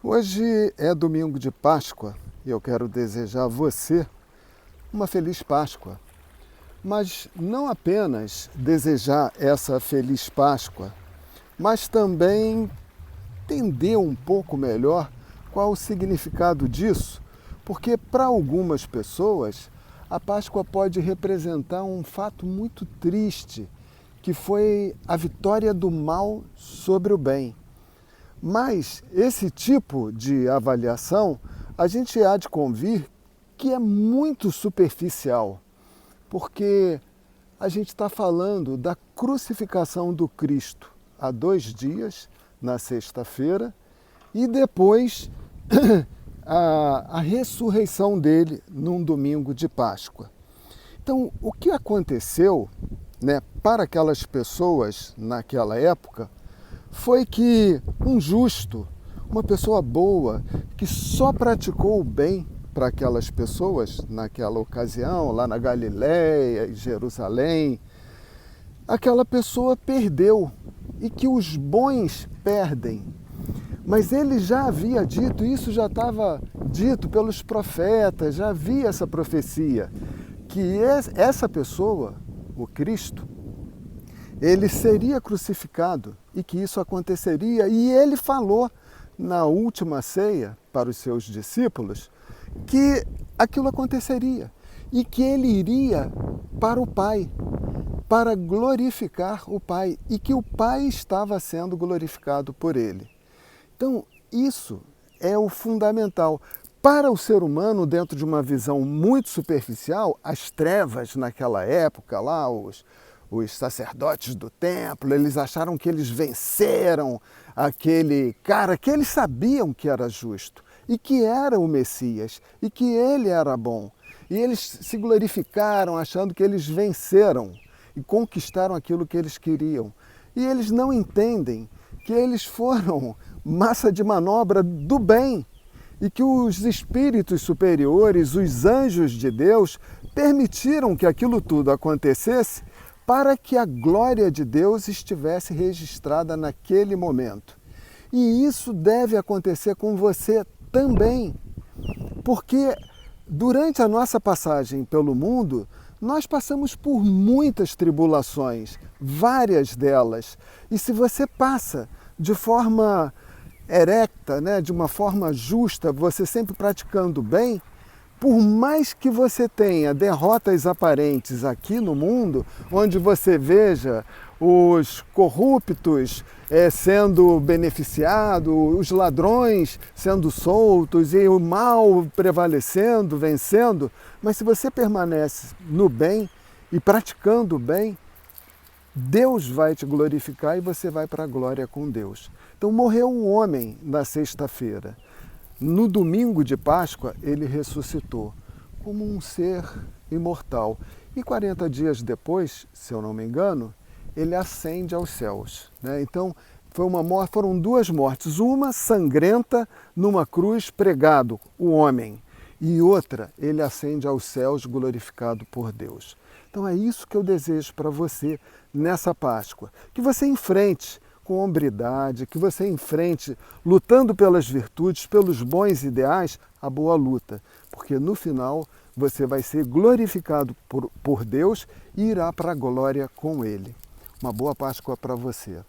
Hoje é domingo de Páscoa e eu quero desejar a você uma feliz Páscoa. Mas não apenas desejar essa feliz Páscoa, mas também entender um pouco melhor qual o significado disso, porque para algumas pessoas a Páscoa pode representar um fato muito triste, que foi a vitória do mal sobre o bem. Mas esse tipo de avaliação a gente há de convir que é muito superficial, porque a gente está falando da crucificação do Cristo há 2 dias, na sexta-feira, e depois a ressurreição dele num domingo de Páscoa. Então, o que aconteceu, para aquelas pessoas naquela época foi que um justo, uma pessoa boa, que só praticou o bem para aquelas pessoas naquela ocasião, lá na Galiléia e Jerusalém, aquela pessoa perdeu, e que os bons perdem. Mas ele já havia dito, isso já estava dito pelos profetas, já havia essa profecia, que essa pessoa, o Cristo, ele seria crucificado e que isso aconteceria. E ele falou na última ceia para os seus discípulos que aquilo aconteceria e que ele iria para o Pai, para glorificar o Pai, e que o Pai estava sendo glorificado por ele. Então, isso é o fundamental. Para o ser humano, dentro de uma visão muito superficial, as trevas naquela época, lá os sacerdotes do templo, eles acharam que eles venceram aquele cara que eles sabiam que era justo e que era o Messias e que ele era bom. E eles se glorificaram achando que eles venceram e conquistaram aquilo que eles queriam. E eles não entendem que eles foram massa de manobra do bem e que os espíritos superiores, os anjos de Deus, permitiram que aquilo tudo acontecesse para que a glória de Deus estivesse registrada naquele momento. E isso deve acontecer com você também, porque durante a nossa passagem pelo mundo, nós passamos por muitas tribulações, várias delas. E se você passa de forma erecta, de uma forma justa, você sempre praticando bem, por mais que você tenha derrotas aparentes aqui no mundo, onde você veja os corruptos sendo beneficiados, os ladrões sendo soltos e o mal prevalecendo, vencendo, mas se você permanece no bem e praticando o bem, Deus vai te glorificar e você vai para a glória com Deus. Então morreu um homem na sexta-feira. No domingo de Páscoa, ele ressuscitou como um ser imortal. E 40 dias depois, se eu não me engano, ele ascende aos céus. Então, foram 2 mortes. Uma sangrenta numa cruz pregado, o homem. E outra, ele ascende aos céus glorificado por Deus. Então é isso que eu desejo para você nessa Páscoa. Que você enfrente com hombridade, que você enfrente lutando pelas virtudes, pelos bons ideais, a boa luta. Porque no final você vai ser glorificado por Deus e irá para a glória com Ele. Uma boa Páscoa para você.